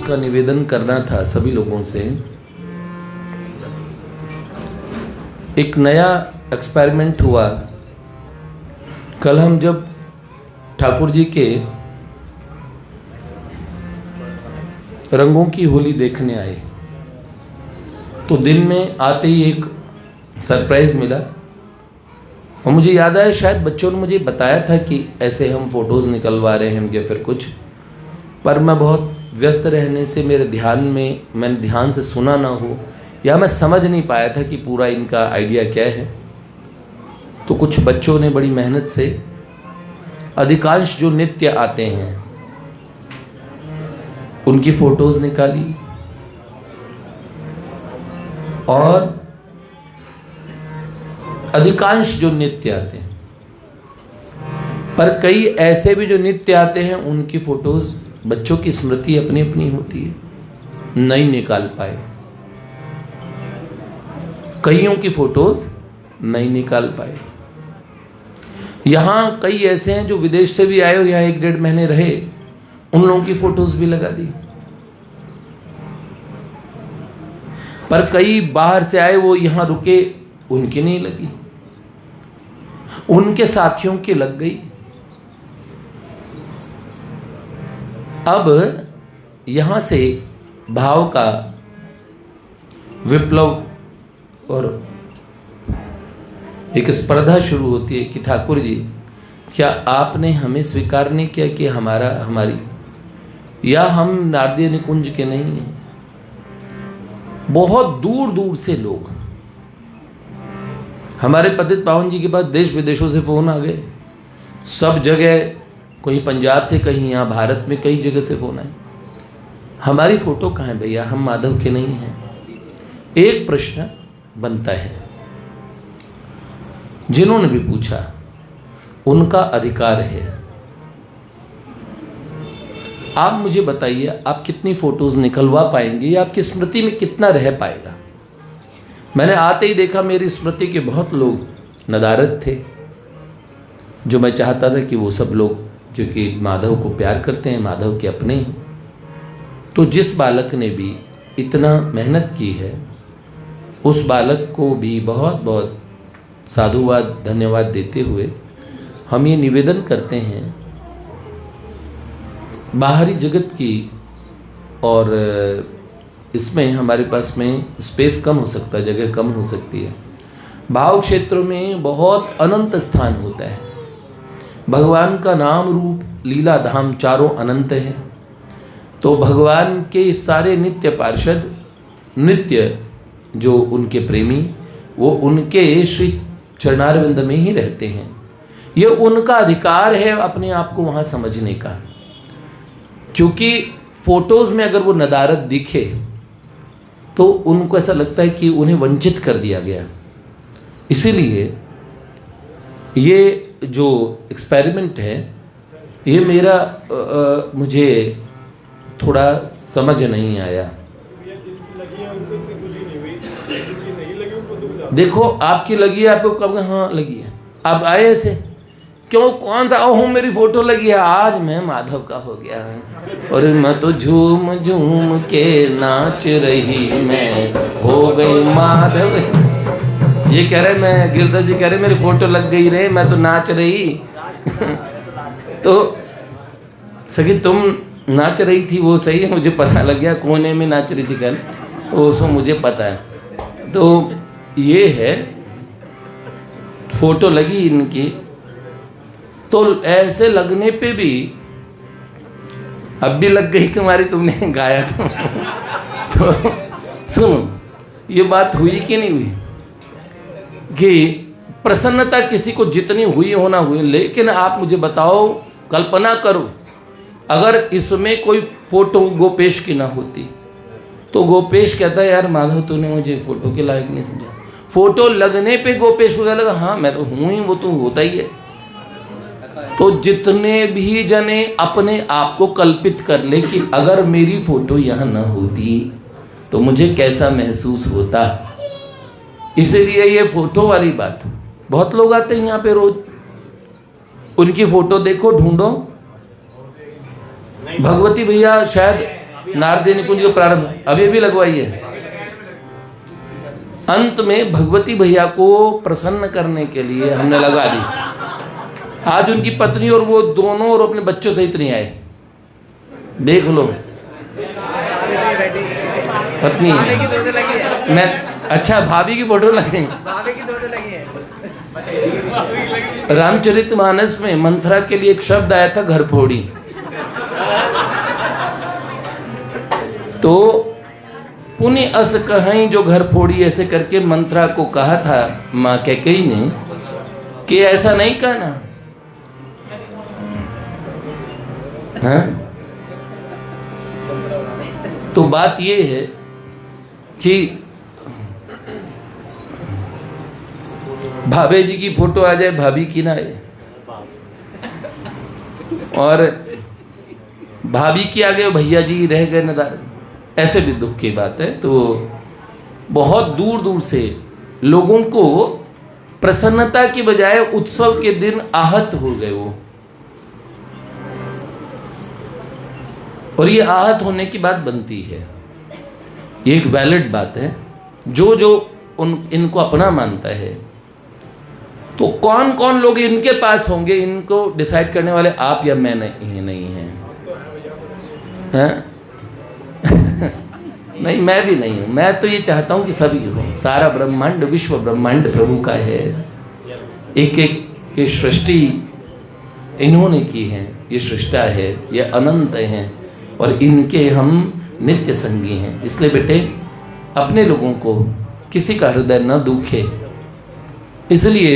Photos का निवेदन करना था सभी लोगों से। एक नया एक्सपेरिमेंट हुआ। कल हम जब ठाकुर जी के रंगों की होली देखने आए तो दिन में आते ही एक सरप्राइज मिला और मुझे याद आया शायद बच्चों ने मुझे बताया था कि ऐसे हम फोटोज़ निकलवा रहे हैं या फिर कुछ, पर मैं बहुत व्यस्त रहने से मैंने ध्यान से सुना ना हो या मैं समझ नहीं पाया था कि पूरा इनका आइडिया क्या है। तो कुछ बच्चों ने बड़ी मेहनत से अधिकांश जो नृत्य आते हैं उनकी फोटोज़ निकाली और अधिकांश जो नृत्य आते हैं, पर कई ऐसे भी जो नृत्य आते हैं उनकी फोटोज बच्चों की स्मृति अपनी अपनी होती है, नहीं निकाल पाए। कईयों की फोटोज नहीं निकाल पाए। यहां कई ऐसे हैं जो विदेश से भी आए और यहां 1-1.5 महीने रहे, उन लोगों की फोटोज भी लगा दी। पर कई बाहर से आए, वो यहां रुके, उनकी नहीं लगी, उनके साथियों की लग गई। अब यहां से भाव का विप्लव और एक स्पर्धा शुरू होती है कि ठाकुर जी, क्या आपने हमें स्वीकार नहीं किया कि हमारी या हम नारदीय निकुंज के नहीं हैं? बहुत दूर दूर से लोग, हमारे पतित पावन जी के पास देश विदेशों से फोन आ गए, सब जगह, कहीं पंजाब से, कहीं यहाँ भारत में कई जगह से फोन आए, हमारी फोटो कहाँ है भैया, हम माधव के नहीं हैं। एक प्रश्न बनता है, जिन्होंने भी पूछा उनका अधिकार है। आप मुझे बताइए, आप कितनी फोटोज निकलवा पाएंगे या आपकी स्मृति में कितना रह पाएगा? मैंने आते ही देखा मेरी स्मृति के बहुत लोग नदारद थे, जो मैं चाहता था कि वो सब लोग जो कि माधव को प्यार करते हैं, माधव के अपने हैं। तो जिस बालक ने भी इतना मेहनत की है उस बालक को भी बहुत बहुत साधुवाद, धन्यवाद देते हुए हम ये निवेदन करते हैं बाहरी जगत की, और इसमें हमारे पास में स्पेस कम हो सकता है, जगह कम हो सकती है। भाव क्षेत्रों में बहुत अनंत स्थान होता है। भगवान का नाम रूप लीला धाम चारों अनंत है। तो भगवान के सारे नित्य पार्षद, नित्य जो उनके प्रेमी, वो उनके श्री चरणारविंद में ही रहते हैं। ये उनका अधिकार है अपने आप को वहाँ समझने का। क्योंकि फोटोज में अगर वो नदारत दिखे तो उनको ऐसा लगता है कि उन्हें वंचित कर दिया गया। इसीलिए ये जो एक्सपेरिमेंट है, ये मेरा मुझे थोड़ा समझ नहीं आया। देखो, आपकी लगी है, आपको कब हाँ लगी है, आप आए ऐसे क्यों, कौन सा ओह मेरी फोटो लगी है, आज मैं माधव का हो गया है और मैं तो झूम झूम के नाच रही, मैं हो गई माधव। ये कह रहे, मैं गिरधर जी कह रहे मेरी फोटो लग गई रे, मैं तो नाच रही। तो सखी तुम नाच रही थी वो सही है, मुझे पता लग गया, कोने में नाच रही थी कल, वो सो मुझे पता है। तो ये है, फोटो लगी इनकी, तो ऐसे लगने पे भी अब भी लग गई तुम्हारी, तुमने गाया तो सुनो, ये बात हुई कि नहीं हुई कि प्रसन्नता किसी को जितनी हुई होना हुई, लेकिन आप मुझे बताओ, कल्पना करो अगर इसमें कोई फोटो गोपेश की ना होती तो गोपेश कहता है यार माधव तूने मुझे फोटो के लायक नहीं समझा। फोटो लगने पे गोपेश को लगा हाँ मैं तो हूं ही, वो तो होता ही है। तो जितने भी जने अपने आप को कल्पित कर ले कि अगर मेरी फोटो यहाँ न होती तो मुझे कैसा महसूस होता, इसीलिए ये फोटो वाली बात, बहुत लोग आते हैं यहाँ पे रोज, उनकी फोटो देखो, ढूंढो। भगवती भैया शायद नारदी निकुंज का प्रारंभ अभी भी लगवाई है। अंत में भगवती भैया को प्रसन्न करने के लिए हमने लगा दी। आज उनकी पत्नी और वो दोनों और अपने बच्चों सहित नहीं आए, देख लो। पत्नी मैं अच्छा भाभी की फोटो लगी, रामचरितमानस में मंथरा के लिए एक शब्द आया था, घर फोड़ी। तो पुण्य अस कहीं जो घर फोड़ी, ऐसे करके मंथरा को कहा था माँ कैकेयी ने कि ऐसा नहीं कहना। हाँ? तो बात ये है कि भाभी जी की फोटो आ जाए, भाभी की ना आए, और भाभी की आ गए भैया जी रह गए नदार, ऐसे भी दुख की बात है। तो बहुत दूर दूर से लोगों को प्रसन्नता की बजाय उत्सव के दिन आहत हो गए वो, और ये आहत होने की बात बनती है, ये एक वैलिड बात है। जो जो इनको अपना मानता है, तो कौन कौन लोग इनके पास होंगे, इनको डिसाइड करने वाले आप या मैं नहीं हैं। नहीं, मैं भी नहीं हूं। मैं तो ये चाहता हूं कि सभी हो। सारा ब्रह्मांड, विश्व ब्रह्मांड प्रभु का है। एक एक की सृष्टि इन्होंने की है, ये सृष्टा है, ये अनंत हैं, और इनके हम नित्य संगी हैं। इसलिए बेटे अपने लोगों को किसी का हृदय न दुखे। इसलिए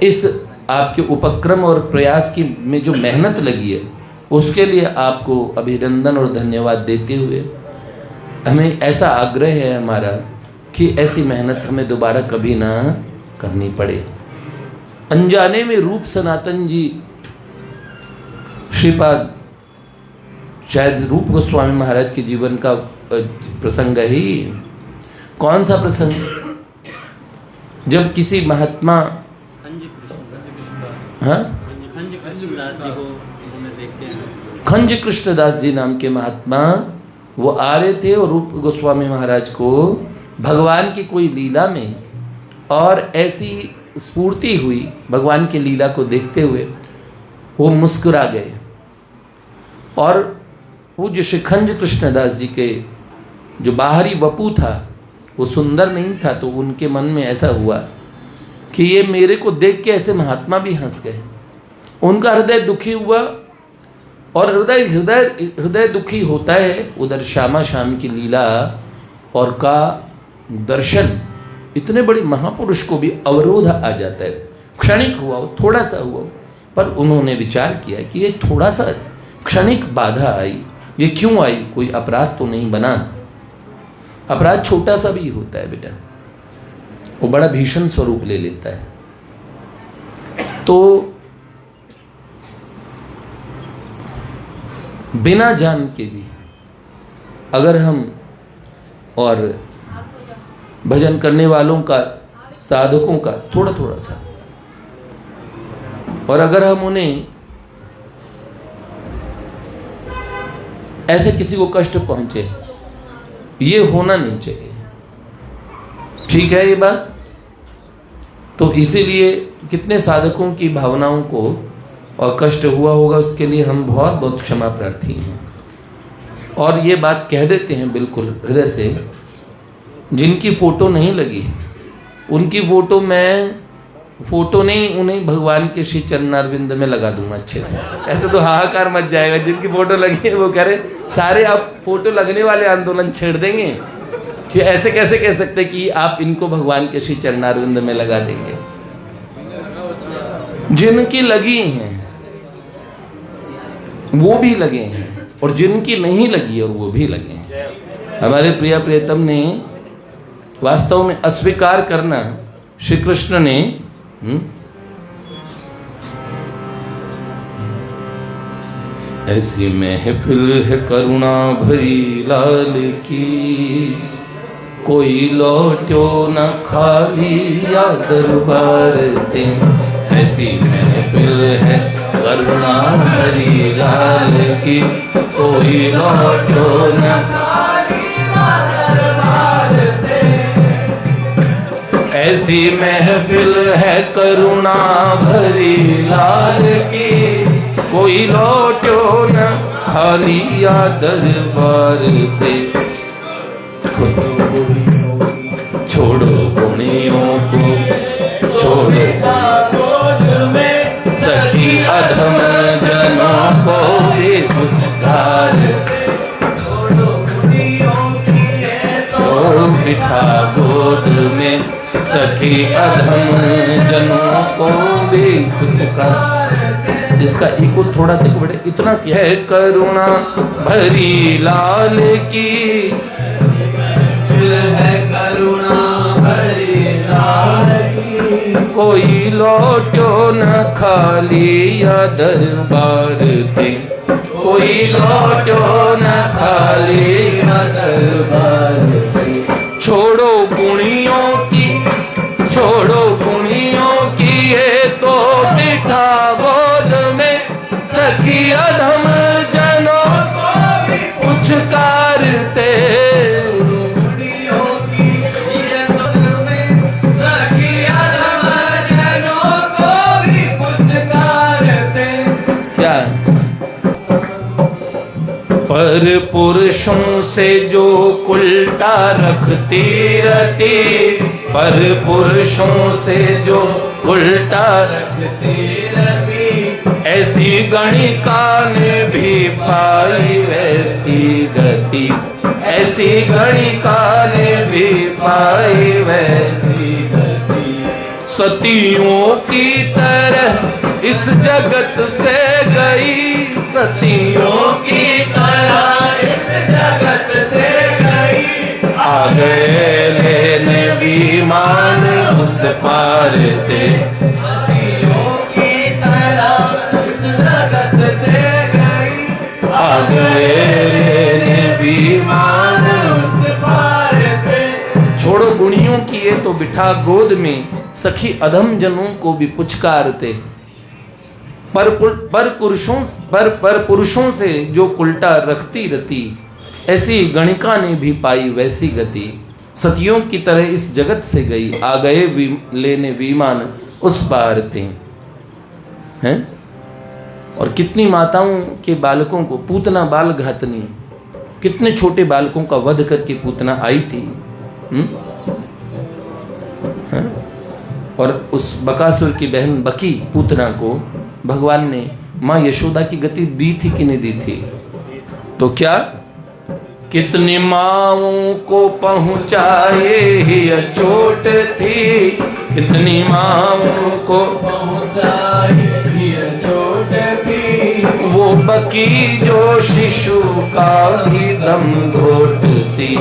इस आपके उपक्रम और प्रयास की में जो मेहनत लगी है, उसके लिए आपको अभिनंदन और धन्यवाद देते हुए हमें ऐसा आग्रह है हमारा कि ऐसी मेहनत हमें दोबारा कभी ना करनी पड़े। अनजाने में रूप सनातन जी श्रीपाद, शायद रूप गोस्वामी महाराज के जीवन का प्रसंग ही। कौन सा प्रसंग? जब किसी महात्मा खंज कृष्णदास जी नाम के महात्मा वो आ रहे थे, और रूप गोस्वामी महाराज को भगवान की कोई लीला में और ऐसी स्फूर्ति हुई भगवान की लीला को देखते हुए, वो मुस्कुरा गए। और पूज्य श्री खंज कृष्णदास जी के जो बाहरी वपू था वो सुंदर नहीं था, तो उनके मन में ऐसा हुआ कि ये मेरे को देख के ऐसे महात्मा भी हंस गए। उनका हृदय दुखी हुआ, और हृदय हृदय हृदय दुखी होता है उधर श्यामा श्याम की लीला और का दर्शन। इतने बड़े महापुरुष को भी अवरोध आ जाता है। क्षणिक हुआ, थोड़ा सा हुआ, पर उन्होंने विचार किया कि ये थोड़ा सा क्षणिक बाधा आई, ये क्यों आई? कोई अपराध तो नहीं बना। अपराध छोटा सा भी होता है बेटा, वो बड़ा भीषण स्वरूप ले लेता है। तो बिना जान के भी अगर हम और भजन करने वालों का, साधकों का थोड़ा थोड़ा सा, और अगर हम उन्हें ऐसे किसी को कष्ट पहुंचे, ये होना नहीं चाहिए। ठीक है ये बात? तो इसीलिए कितने साधकों की भावनाओं को और कष्ट हुआ होगा, उसके लिए हम बहुत बहुत क्षमा प्रार्थी हैं। और ये बात कह देते हैं बिल्कुल हृदय से। जिनकी फोटो नहीं लगी, उनकी फोटो नहीं, उन्हें भगवान के श्री चरणारविंद में लगा दूंगा अच्छे से। ऐसे तो हाहाकार मच जाएगा। जिनकी फोटो लगी है वो कह रहे सारे आप फोटो लगने वाले आंदोलन छेड़ देंगे। ऐसे कैसे कह सकते कि आप इनको भगवान के श्री चरणारविंद में लगा देंगे? जिनकी लगी हैं वो भी लगे हैं, और जिनकी नहीं लगी और वो भी लगे हैं। हमारे प्रिय प्रियतम ने वास्तव में अस्वीकार करना श्री कृष्ण ने ऐसी महफिल है करुणा भरी लाल की, कोई लौट्यो न खाली या दरबार से। ऐसी महफिल है करुणा भरी लाल की, कोई कोई लौटो न ऐसी महफिल है करुणा भरी लाल की, कोई लौटो न खाली या दरबार पे। छोड़ो गुणियों को, छोड़ो सखी अधम जनों को भी उद्धार, तो बिठा गोद में सखी अधम जनों को भी कुछ कर। इसका इको थोड़ा तक बढ़े, इतना क्या है करुणा भरी लाल की, है करुणा भरी लाल की, कोई लौटो न खाली या दरबार थे, कोई लौटो न खाली या दरबार थे। छोड़ो गुणियों की, छोड़ो गुणियों की, ये तो बिठा गोद में सखी अधम जनों को भी कुछ करते। पर पुरुषों से जो उल्टा रखती रहती, पर पुरुषों से जो उल्टा रखती रहती, ऐसी गणिका ने भी पाई वैसी गति, ऐसी गणिका ने भी पाई वैसी गति। सतियों की तरह इस जगत से गई, सतियों की तरह इस जगत से गई, आ गए लेने विमान उस पार थे। सतियों की तरह इस जगत से गई, आ गए लेने विमान उस पार थे। छोड़ो गुणियों की, ये तो बिठा गोद में सखी अधम जनों को भी पुचकारते। पर पुरुषों से जो उल्टा रखती रती, ऐसी गणिका ने भी पाई वैसी गति। सतियों की तरह इस जगत से गई, आ गए लेने विमान उस पार थे। हैं? और कितनी माताओं के बालकों को पूतना बाल घातनी, कितने छोटे बालकों का वध करके पूतना आई थी। और उस बकासुर की बहन बकी पूतना को भगवान ने माँ यशोदा की गति दी थी कि नहीं दी थी? तो क्या कितनी माओं को पहुँचाए ही चोट थी, कितनी माओं को पहुँचाए ही चोट थी, वो बकी जो शिशु का भी दम घोटती,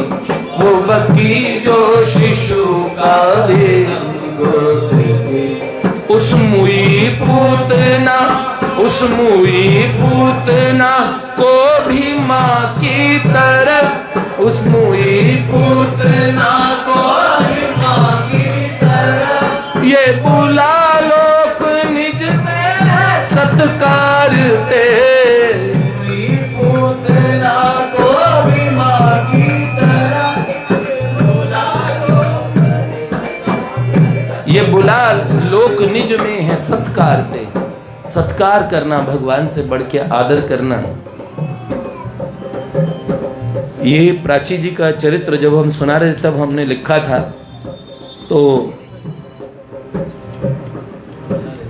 वो बकी जो शिशु का भी उस मुई पूतना, उस मुई पूतना को भी माँ की तरह, उस मुई पूतना को भी माँ की तरह, ये बुला लोक निज में सत्कार ते। पूतना को भी माँ की तरह, ये बुला लोक निज में है सत्कार ते। सत्कार करना, भगवान से बढ़ के आदर करना। ये प्राची जी का चरित्र जब हम सुना रहे तब हमने लिखा था, तो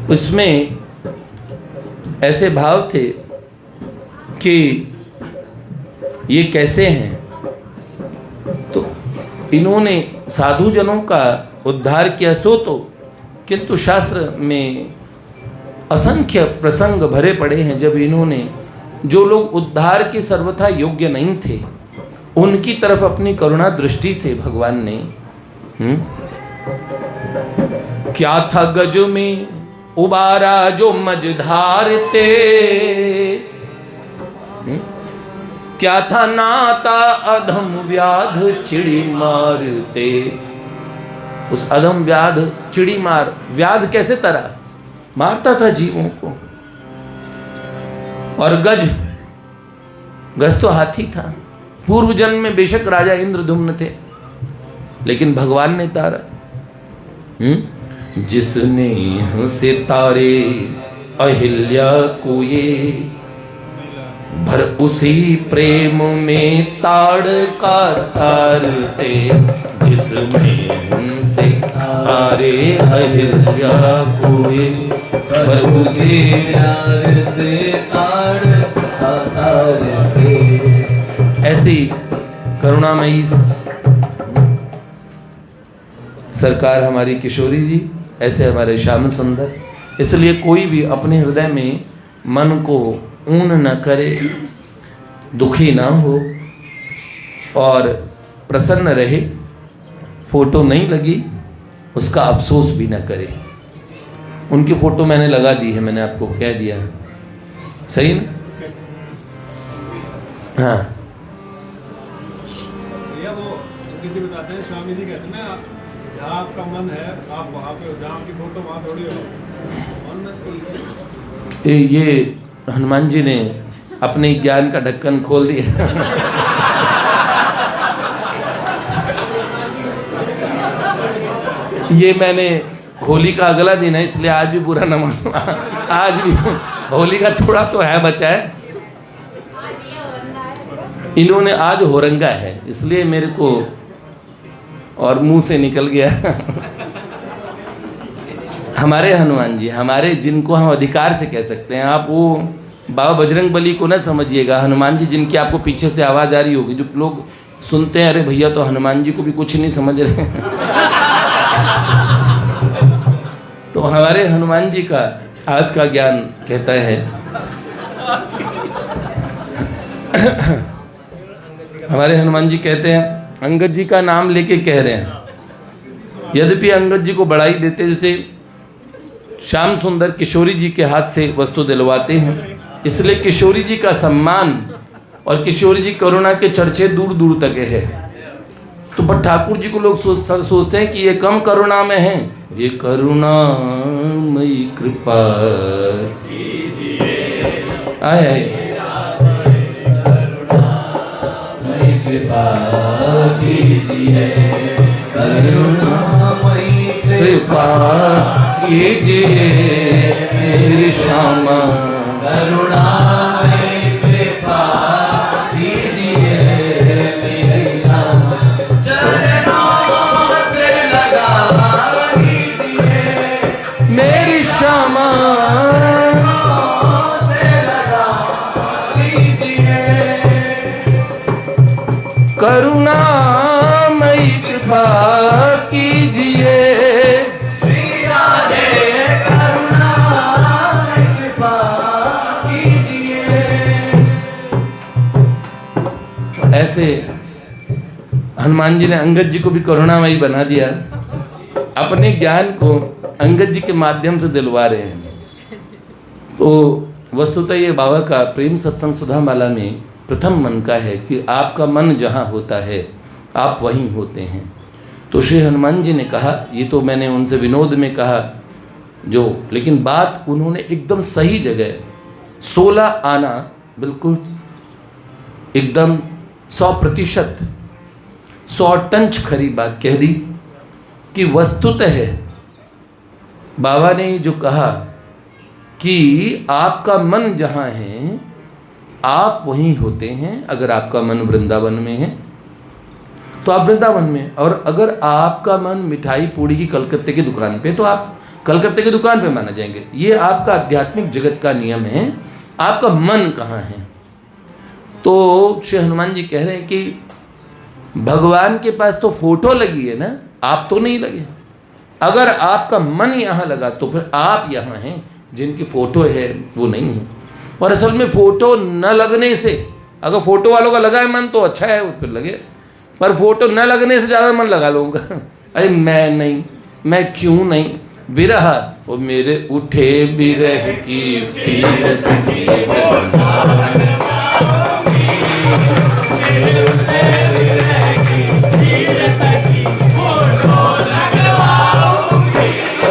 उसमें ऐसे भाव थे कि ये कैसे हैं। तो इन्होंने साधु जनों का उद्धार किया सो तो, किंतु शास्त्र में असंख्य प्रसंग भरे पड़े हैं जब इन्होंने जो लोग उद्धार के सर्वथा योग्य नहीं थे उनकी तरफ अपनी करुणा दृष्टि से भगवान ने क्या था गज में उबारा जो मझधार ते, क्या था नाता अधम व्याध चिड़ी मारते। उस अधम व्याध चिड़ी मार, व्याध कैसे तरह मारता था जीवों को। और गज, गज तो हाथी था, पूर्व जन्म में बेशक राजा इंद्रधुम्न थे, लेकिन भगवान ने तारा। जिसने से तारे अहिल्या को ये, भर उसी प्रेम में ताड़ का तारते। जिसने से तारे अहिल्या को ये, भर उसी प्यार से ताड़ का तारते। ऐसी करुणामयी सरकार हमारी किशोरी जी, ऐसे हमारे श्याम सुंदर। इसलिए कोई भी अपने हृदय में मन को ऊन न करे, दुखी ना हो और प्रसन्न रहे। फोटो नहीं लगी उसका अफसोस भी न करे। उनकी फोटो मैंने लगा दी है, मैंने आपको कह दिया, सही ना? हाँ, बताते हैं, स्वामी जी कहते हैं ना, जहाँ आपका मन है आप वहाँ पे, जहाँ आपकी फोटो वहाँ थोड़ी हो। ये हनुमान जी ने अपने ज्ञान का ढक्कन खोल दिया। ये मैंने होली का अगला दिन है, इसलिए आज भी बुरा न मानो। आज भी होली का थोड़ा तो है बचा है। इन्होंने आज होरंगा है, इसलिए मेरे को और मुंह से निकल गया। हमारे हनुमान जी, हमारे जिनको हम अधिकार से कह सकते हैं, आप वो बाबा बजरंग बली को ना समझिएगा। हनुमान जी जिनकी आपको पीछे से आवाज़ आ रही होगी, जो लोग सुनते हैं, अरे भैया तो हनुमान जी को भी कुछ नहीं समझ रहे। तो हमारे हनुमान जी का आज का ज्ञान कहता है, हमारे हनुमान जी कहते हैं, अंगद जी का नाम लेके कह रहे हैं, यद्यपि अंगद जी को बढ़ाई देते, जैसे श्याम सुंदर किशोरी जी के हाथ से वस्तु दिलवाते हैं, इसलिए किशोरी जी का सम्मान और किशोरी जी करुणा के चर्चे दूर दूर तक है। तो पर ठाकुर जी को लोग सोचते हैं कि ये कम करुणा में है, ये करुणामयी कृपा आए कृपा कीजिए, करुणामयी कृपा कीजिए मेरी श्यामा, करुणामयी कृपा कीजिए मेरी श्यामा, चरणों से लगा कीजिए मेरी श्यामा, करुणामयी कृपा कीजिए श्री राधे, करुणामयी कृपा कीजिए। ऐसे हनुमान जी ने अंगद जी को भी करुणामयी बना दिया, अपने ज्ञान को अंगद जी के माध्यम से दिलवा रहे हैं। तो वस्तुतः ये बाबा का प्रेम सत्संग सुधा माला में प्रथम मन का है कि आपका मन जहाँ होता है आप वहीं होते हैं। तो श्री हनुमान जी ने कहा, ये तो मैंने उनसे विनोद में कहा जो, लेकिन बात उन्होंने एकदम सही जगह 16 आना बिल्कुल एकदम 100% 100 टंच खरी बात कह दी कि वस्तुतः है बाबा ने जो कहा कि आपका मन जहाँ है आप वहीं होते हैं। अगर आपका मन वृंदावन में है तो आप वृंदावन में, और अगर आपका मन मिठाई पूड़ी की कलकत्ते की दुकान पे तो आप कलकत्ते की दुकान पे माना जाएंगे। ये आपका आध्यात्मिक जगत का नियम है, आपका मन कहाँ है। तो श्री हनुमान जी कह रहे हैं कि भगवान के पास तो फोटो लगी है ना, आप तो नहीं लगे। अगर आपका मन यहाँ लगा तो फिर आप यहाँ हैं, जिनकी फोटो है वो नहीं है। और असल में फोटो न लगने से, अगर फोटो वालों का लगा है मन तो अच्छा है, वो फिर लगे, पर फोटो न लगने से ज़्यादा मन लगा लोगों का। अरे मैं नहीं, मैं क्यों नहीं, बिरह वो मेरे उठे बिरह की पीर सखी,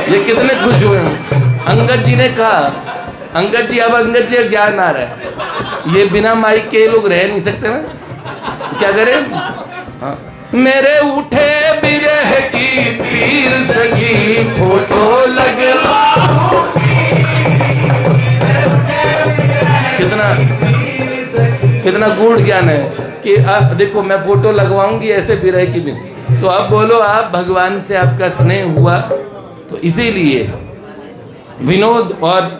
ये कितने खुश हुए। अंगद जी ने कहा, अंगद जी, अब अंगद जी का ज्ञान आ रहा है। ये बिना माइक के लोग रह नहीं सकते ना, क्या करें? हाँ। मेरे उठे बिरह की पीर सखी फोटो लगवा, कितना गूढ़ ज्ञान है कि आप देखो मैं फोटो लगवाऊंगी ऐसे बिरह की भी। तो अब बोलो आप भगवान से आपका स्नेह हुआ, तो इसीलिए विनोद और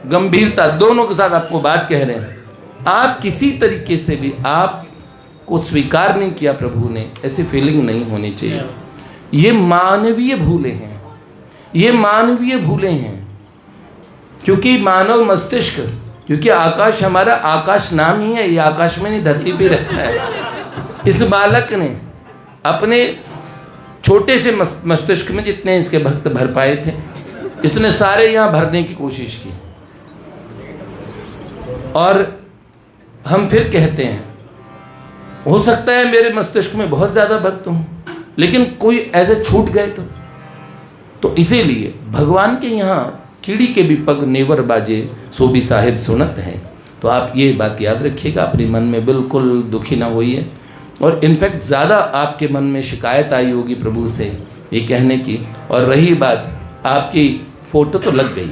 गंभीरता दोनों के साथ आपको बात कह रहे हैं। आप किसी तरीके से भी आप को स्वीकार नहीं किया प्रभु ने, ऐसी फीलिंग नहीं होनी चाहिए। ये मानवीय भूलें हैं, ये मानवीय भूलें हैं, क्योंकि मानव मस्तिष्क, क्योंकि आकाश हमारा आकाश नाम ही है, ये आकाश में नहीं धरती पे रहता है। इस बालक ने अपने छोटे से मस्तिष्क में जितने इसके भक्त भर पाए थे, इसने सारे यहाँ भरने की कोशिश की। और हम फिर कहते हैं हो सकता है मेरे मस्तिष्क में बहुत ज्यादा भक्त हों, लेकिन कोई ऐसे छूट गए तो इसीलिए भगवान के यहाँ कीड़ी के भी पग नेवर बाजे सो भी साहिब सुनत है। तो आप ये बात याद रखिएगा, अपने मन में बिल्कुल दुखी ना होइए। और इनफैक्ट ज़्यादा आपके मन में शिकायत आई होगी प्रभु से ये कहने की। और रही बात आपकी फोटो तो लग गई,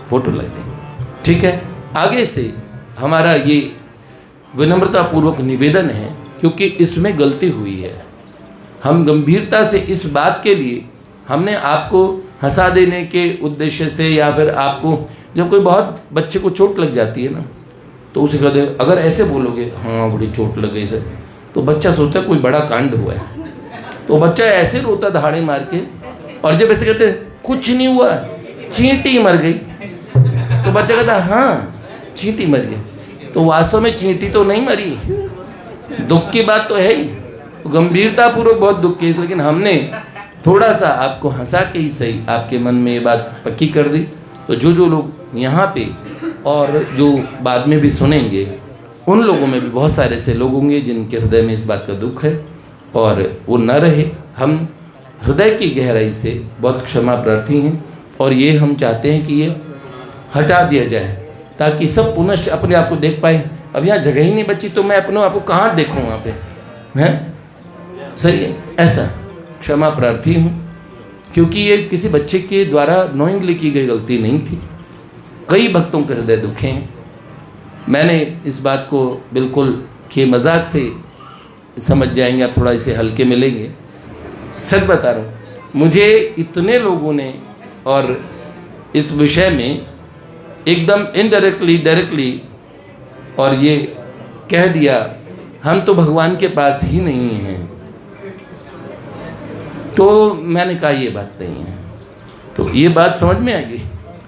फोटो लग गई, ठीक है। आगे से हमारा ये विनम्रतापूर्वक निवेदन है, क्योंकि इसमें गलती हुई है। हम गंभीरता से इस बात के लिए, हमने आपको हंसा देने के उद्देश्य से, या फिर आपको जब कोई बहुत बच्चे को चोट लग जाती है ना, तो उसे कहते अगर ऐसे बोलोगे हाँ बड़ी चोट लग गई सर, तो बच्चा सोचता है कोई बड़ा कांड हुआ है, तो बच्चा ऐसे रोता दहाड़े मार के। और जब ऐसे कहते कुछ नहीं हुआ, चींटी मर गई, तो बच्चा कहता हाँ चींटी मर गई, तो वास्तव में चींटी तो नहीं मरी। दुख की बात तो है ही, गंभीरता पूर्वक बहुत दुख की, लेकिन हमने थोड़ा सा आपको हंसा के ही सही आपके मन में ये बात पक्की कर दी। तो जो लोग यहाँ पे और जो बाद में भी सुनेंगे, उन लोगों में भी बहुत सारे ऐसे लोग होंगे जिनके हृदय में इस बात का दुख है, और वो न रहे। हम हृदय की गहराई से बहुत क्षमा प्रार्थी हैं, और ये हम चाहते हैं कि ये हटा दिया जाए, ताकि सब पुनश्च अपने आप को देख पाए। अब यहाँ जगह ही नहीं बची, तो मैं अपने आप को कहाँ देखूँ वहाँ पे, हैं? सही है, ऐसा क्षमा प्रार्थी हूँ, क्योंकि ये किसी बच्चे के द्वारा नोइंगली की गई गलती नहीं थी। कई भक्तों के हृदय दुखे हैं। मैंने इस बात को बिल्कुल कि मजाक से समझ जाएंगे, आप थोड़ा इसे हल्के में लेंगे। सच बता रहा हूँ, मुझे इतने लोगों ने और इस विषय में एकदम इनडायरेक्टली डायरेक्टली और ये कह दिया हम तो भगवान के पास ही नहीं हैं। तो मैंने कहा ये बात नहीं है, तो ये बात समझ में आएगी।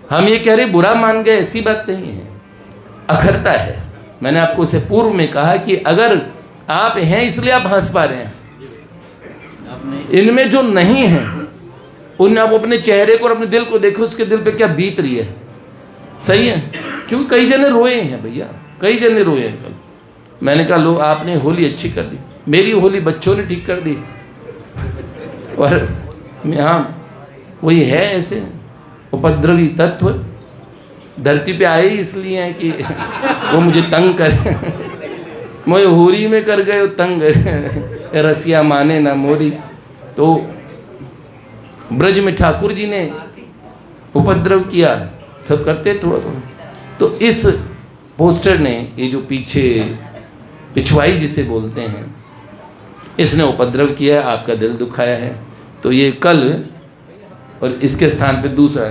हम ये कह रहे बुरा मान गए, ऐसी बात नहीं है, अखरता है। मैंने आपको इससे पूर्व में कहा कि अगर आप हैं इसलिए आप हंस पा रहे हैं, इनमें जो नहीं है उन आप अपने चेहरे को और अपने दिल को देखो, उसके दिल पे क्या बीत रही है। सही है, क्योंकि कई जने रोए हैं भैया, कई जने रोए हैं कल। मैंने कहा लो आपने होली अच्छी कर दी, मेरी होली बच्चों ने ठीक कर दी। और हाँ वही है, ऐसे उपद्रवी तत्व धरती पे आए इसलिए हैं कि वो मुझे तंग करे। मुझे होरी में कर गए तंग, रसिया माने ना मोरी। तो ब्रज में ठाकुर जी ने उपद्रव किया, सब करते थोड़ा थोड़ा। तो इस पोस्टर ने, ये जो पीछे पिछवाई जिसे बोलते हैं, इसने उपद्रव किया, आपका दिल दुखाया है। तो ये कल और इसके स्थान पे दूसरा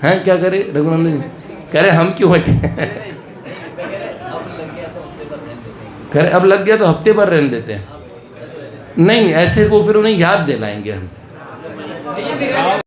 है। क्या करे रघुनंदन जी, कह रहे हम क्यों हटे। कह रहे अब लग गया तो हफ्ते भर रहने देते हैं। नहीं ऐसे को फिर उन्हें याद दिलाएंगे हम।